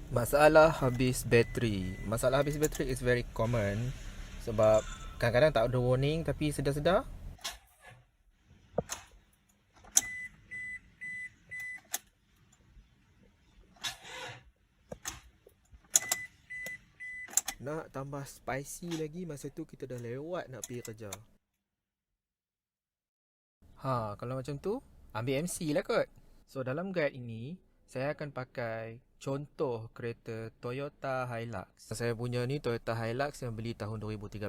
Masalah habis bateri. Masalah habis bateri is very common sebab kadang-kadang tak ada warning tapi sedar-sedar nak tambah spicy lagi, masa tu kita dah lewat nak pergi kerja. Kalau macam tu ambil MC lah kot. So dalam guide ini saya akan pakai contoh kereta Toyota Hilux. Saya punya ni Toyota Hilux yang beli tahun 2013,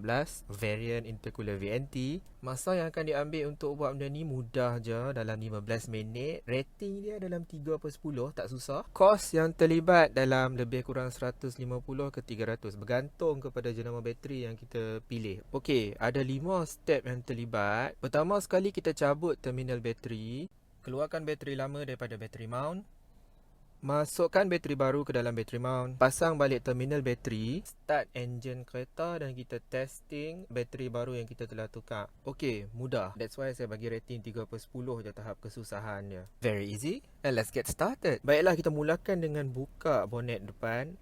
variant intercooler VNT. Masa yang akan diambil untuk buat benda ni mudah je, dalam 15 minit. Rating dia dalam 3/10, tak susah. Kos yang terlibat dalam lebih kurang 150 ke 300, bergantung kepada jenama bateri yang kita pilih. Okey, ada 5 step yang terlibat. Pertama sekali kita cabut terminal bateri. Keluarkan bateri lama daripada bateri mount. Masukkan bateri baru ke dalam bateri mount. Pasang balik terminal bateri. Start engine kereta dan kita testing bateri baru yang kita telah tukar. Okey, mudah. That's why saya bagi rating 3/10 je tahap kesusahan dia. Very easy. And let's get started. Baiklah, kita mulakan dengan buka bonet depan.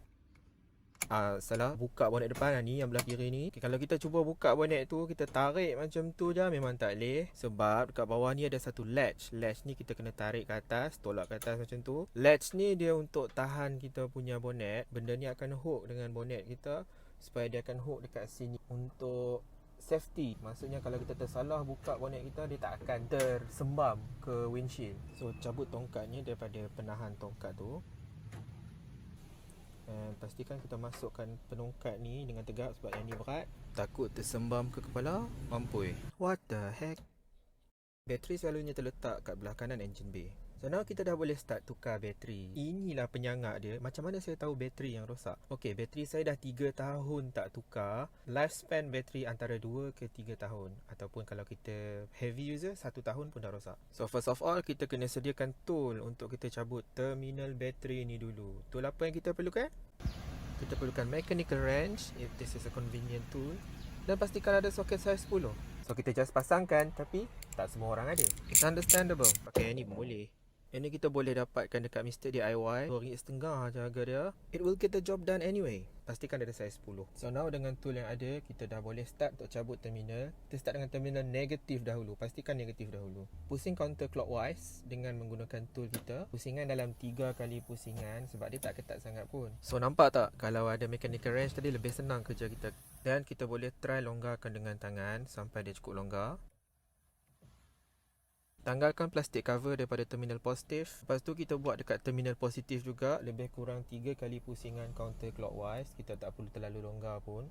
Salah, buka bonet depan ni yang belah kiri ni. Kalau kita cuba buka bonet tu, kita tarik macam tu je, memang tak boleh. Sebab dekat bawah ni ada satu latch. Latch ni kita kena tarik ke atas, tolak ke atas macam tu. Latch ni dia untuk tahan kita punya bonet. Benda ni akan hook dengan bonet kita, supaya dia akan hook dekat sini untuk safety. Maksudnya kalau kita tersalah buka bonet kita, dia tak akan tersembam ke windshield. So cabut tongkatnya daripada penahan tongkat tu. Dan pastikan kita masukkan penongkat ni dengan tegak sebab yang ni berat. Takut tersembam ke kepala, mampui. What the heck? Bateri selalunya terletak kat belah kanan engine bay. So now kita dah boleh start tukar bateri. Inilah penyangak dia. Macam mana saya tahu bateri yang rosak? Okey, bateri saya dah 3 tahun tak tukar. Lifespan bateri antara 2 ke 3 tahun. Ataupun kalau kita heavy user, 1 tahun pun dah rosak. So first of all, kita kena sediakan tool untuk kita cabut terminal bateri ni dulu. Tool apa yang kita perlukan? Kita perlukan mechanical wrench, if this is a convenient tool. Dan pastikan ada soket saiz 10. So kita just pasangkan, tapi tak semua orang ada. It's understandable. Pakai yang ni pun boleh. Yang ni kita boleh dapatkan dekat Mr. DIY, RM2.5 je harga dia. It will get the job done anyway. Pastikan ada saiz 10. So now dengan tool yang ada, kita dah boleh start untuk cabut terminal. Kita start dengan terminal negatif dahulu. Pastikan negatif dahulu. Pusing counterclockwise dengan menggunakan tool kita. Pusingan dalam 3 kali pusingan, sebab dia tak ketat sangat pun. So nampak tak, kalau ada mechanical wrench tadi lebih senang kerja kita. Dan kita boleh try longgarkan dengan tangan sampai dia cukup longgar. Tanggalkan plastik cover daripada terminal positif. Lepas tu kita buat dekat terminal positif juga, lebih kurang 3 kali pusingan counterclockwise. Kita tak perlu terlalu longgar pun.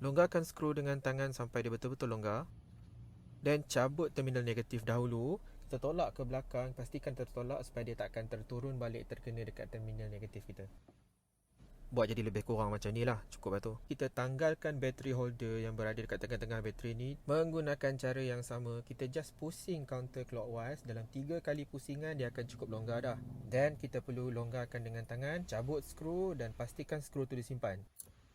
Longgarkan skru dengan tangan sampai dia betul-betul longgar. Dan cabut terminal negatif dahulu. Kita tolak ke belakang, pastikan tertolak supaya dia tak akan terturun balik terkena dekat terminal negatif kita. Buat jadi lebih kurang macam ni lah, cukup lah tu. Kita tanggalkan battery holder yang berada dekat tengah-tengah bateri ni. Menggunakan cara yang sama, kita just pusing counterclockwise. Dalam 3 kali pusingan dia akan cukup longgar dah. Dan kita perlu longgarkan dengan tangan, cabut skru dan pastikan skru tu disimpan.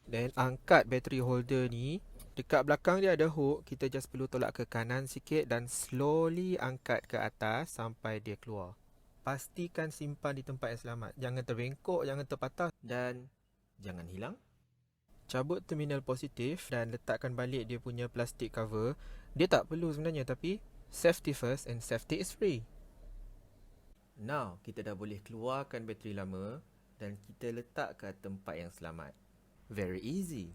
Dan angkat battery holder ni. Dekat belakang dia ada hook, kita just perlu tolak ke kanan sikit dan slowly angkat ke atas sampai dia keluar. Pastikan simpan di tempat yang selamat. Jangan terbengkok, jangan terpatah dan jangan hilang. Cabut terminal positif dan letakkan balik dia punya plastik cover. Dia tak perlu sebenarnya, tapi safety first and safety is free. Now, kita dah boleh keluarkan bateri lama dan kita letak ke tempat yang selamat. Very easy.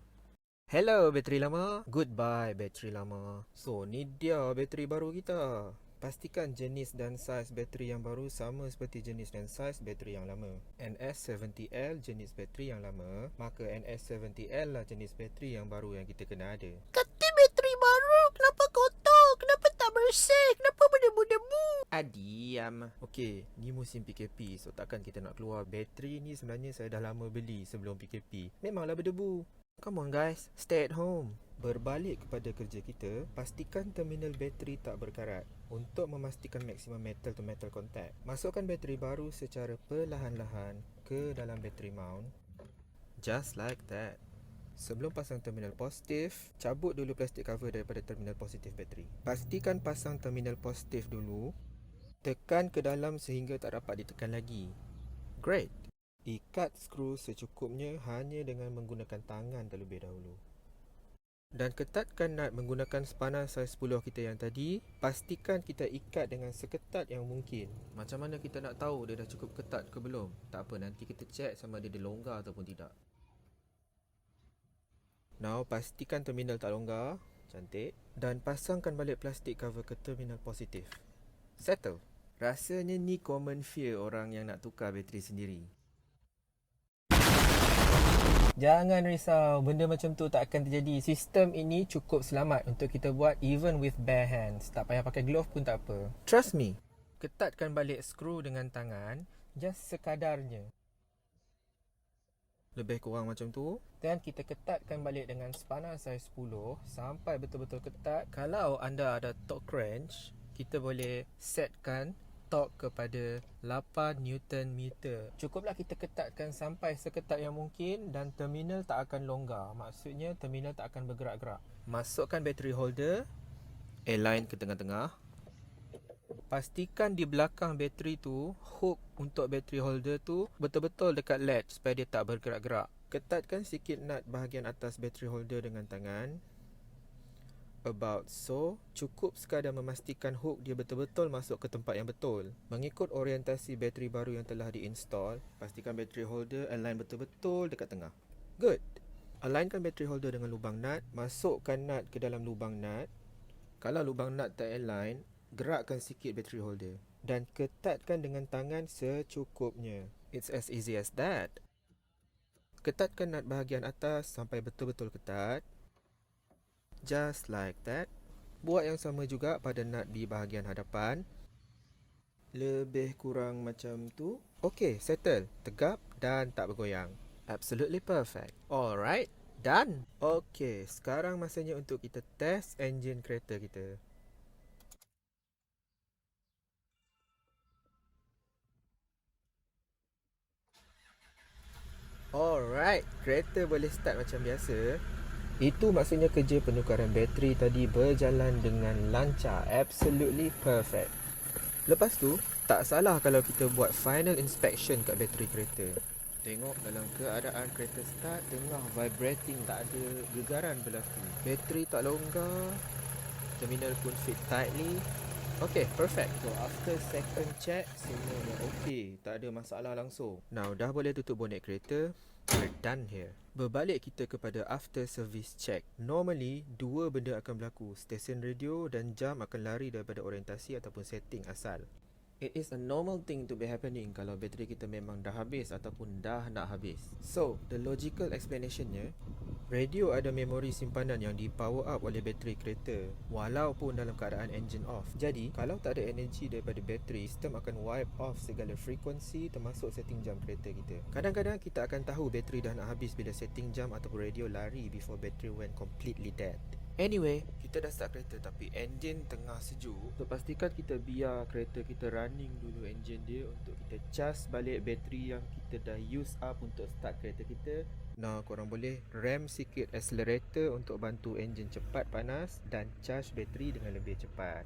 Hello bateri lama. Goodbye bateri lama. So, ni dia bateri baru kita. Pastikan jenis dan saiz bateri yang baru sama seperti jenis dan saiz bateri yang lama. NS70L jenis bateri yang lama, maka NS70L lah jenis bateri yang baru yang kita kena ada. Kata bateri baru, kenapa kotor? Kenapa tak bersih? Kenapa berdebu-debu? Diam. Okey, ni musim PKP, so takkan kita nak keluar. Bateri ni sebenarnya saya dah lama beli sebelum PKP. Memanglah berdebu. Come on guys, stay at home. Berbalik kepada kerja kita, pastikan terminal bateri tak berkarat. Untuk memastikan maksimum metal to metal contact, masukkan bateri baru secara perlahan-lahan ke dalam bateri mount. Just like that. Sebelum pasang terminal positif, cabut dulu plastik cover daripada terminal positif bateri. Pastikan pasang terminal positif dulu. Tekan ke dalam sehingga tak dapat ditekan lagi. Great. Ikat skru secukupnya hanya dengan menggunakan tangan terlebih dahulu. Dan ketatkan nut menggunakan spanner saiz 10 kita yang tadi. Pastikan kita ikat dengan seketat yang mungkin. Macam mana kita nak tahu dia dah cukup ketat ke belum? Tak apa, nanti kita check sama dia longgar ataupun tidak. Now, pastikan terminal tak longgar. Cantik. Dan pasangkan balik plastik cover ke terminal positif. Settle. Rasanya ni common fear orang yang nak tukar bateri sendiri. Jangan risau, benda macam tu tak akan terjadi. Sistem ini cukup selamat untuk kita buat even with bare hands. Tak payah pakai glove pun tak apa. Trust me. Ketatkan balik skru dengan tangan, just sekadarnya. Lebih kurang macam tu. Dan kita ketatkan balik dengan spanner saiz 10 sampai betul-betul ketat. Kalau anda ada torque wrench, kita boleh setkan torque kepada 8 Newton meter. Cukuplah kita ketatkan sampai seketat yang mungkin dan terminal tak akan longgar. Maksudnya terminal tak akan bergerak-gerak. Masukkan battery holder, align ke tengah-tengah. Pastikan di belakang bateri tu, hook untuk battery holder tu betul-betul dekat latch supaya dia tak bergerak-gerak. Ketatkan sikit nut bahagian atas battery holder dengan tangan. About so. Cukup sekadar memastikan hook dia betul-betul masuk ke tempat yang betul. Mengikut orientasi bateri baru yang telah diinstal, pastikan battery holder align betul-betul dekat tengah. Good. Alignkan battery holder dengan lubang nut. Masukkan nut ke dalam lubang nut. Kalau lubang nut tak align, gerakkan sikit battery holder. Dan ketatkan dengan tangan secukupnya. It's as easy as that. Ketatkan nut bahagian atas sampai betul-betul ketat. Just like that. Buat yang sama juga pada nut di bahagian hadapan. Lebih kurang macam tu. Okay, settle. Tegap dan tak bergoyang. Absolutely perfect. Alright, done. Okay, sekarang masanya untuk kita test enjin kereta kita. Alright, kereta boleh start macam biasa. Itu maksudnya kerja penukaran bateri tadi berjalan dengan lancar. Absolutely perfect. Lepas tu, tak salah kalau kita buat final inspection kat bateri kereta. Tengok dalam keadaan kereta start, tengah vibrating, tak ada gegaran berlaku. Bateri tak longgar, terminal pun fit tightly. Okay, perfect. So after second check, semuanya okay. Tak ada masalah langsung. Now, dah boleh tutup bonet kereta. We're done here. Berbalik kita kepada after service check. Normally, dua benda akan berlaku. Stesen radio dan jam akan lari daripada orientasi ataupun setting asal. It is a normal thing to be happening kalau bateri kita memang dah habis ataupun dah nak habis. So, the logical explanationnya, radio ada memori simpanan yang di power up oleh bateri kereta walaupun dalam keadaan engine off. Jadi, kalau tak ada energi daripada bateri, sistem akan wipe off segala frekuensi termasuk setting jam kereta kita. Kadang-kadang kita akan tahu bateri dah nak habis bila setting jam ataupun radio lari before battery went completely dead. Anyway, kita dah start kereta tapi enjin tengah sejuk. So pastikan kita biar kereta kita running dulu enjin dia untuk kita cas balik bateri yang kita dah use up untuk start kereta kita. Nah, korang boleh ram sikit accelerator untuk bantu enjin cepat panas dan charge bateri dengan lebih cepat.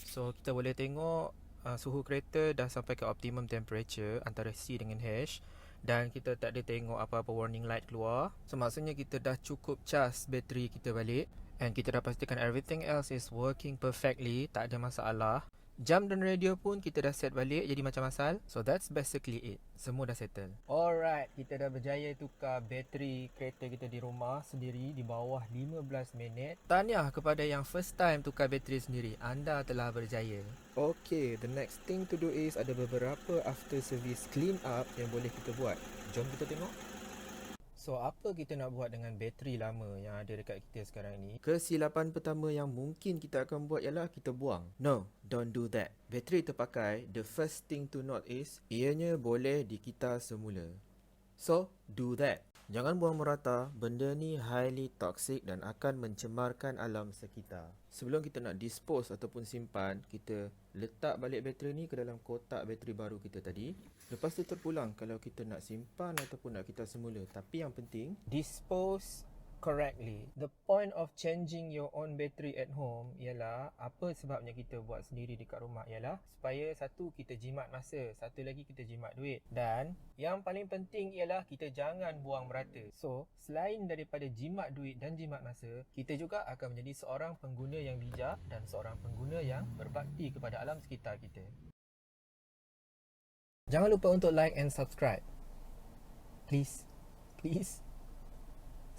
So kita boleh tengok suhu kereta dah sampai ke optimum temperature antara C dengan H. Dan kita tak ada tengok apa-apa warning light keluar. So maksudnya kita dah cukup cas bateri kita balik. And kita dah pastikan everything else is working perfectly. Tak ada masalah. Jam dan radio pun kita dah set balik jadi macam asal. So that's basically it. Semua dah settle. Alright, kita dah berjaya tukar bateri kereta kita di rumah sendiri di bawah 15 minit. Tahniah kepada yang first time tukar bateri sendiri. Anda telah berjaya. Okay, the next thing to do is ada beberapa after service clean up yang boleh kita buat. Jom kita tengok. So, apa kita nak buat dengan bateri lama yang ada dekat kita sekarang ni? Kesilapan pertama yang mungkin kita akan buat ialah kita buang. No, don't do that. Bateri terpakai, the first thing to note is, ianya boleh dikita semula. So, do that. Jangan buang merata, benda ni highly toxic dan akan mencemarkan alam sekitar. Sebelum kita nak dispose ataupun simpan, kita letak balik bateri ni ke dalam kotak bateri baru kita tadi. Lepas tu terpulang kalau kita nak simpan ataupun nak kita semula. Tapi yang penting, dispose correctly. The point of changing your own battery at home ialah apa sebabnya kita buat sendiri dekat rumah ialah supaya satu kita jimat masa, satu lagi kita jimat duit, dan yang paling penting ialah kita jangan buang merata. So, selain daripada jimat duit dan jimat masa, kita juga akan menjadi seorang pengguna yang bijak dan seorang pengguna yang berbakti kepada alam sekitar kita. Jangan lupa untuk like and subscribe. Please.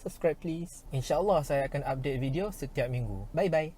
Subscribe please. InsyaAllah saya akan update video setiap minggu. Bye bye.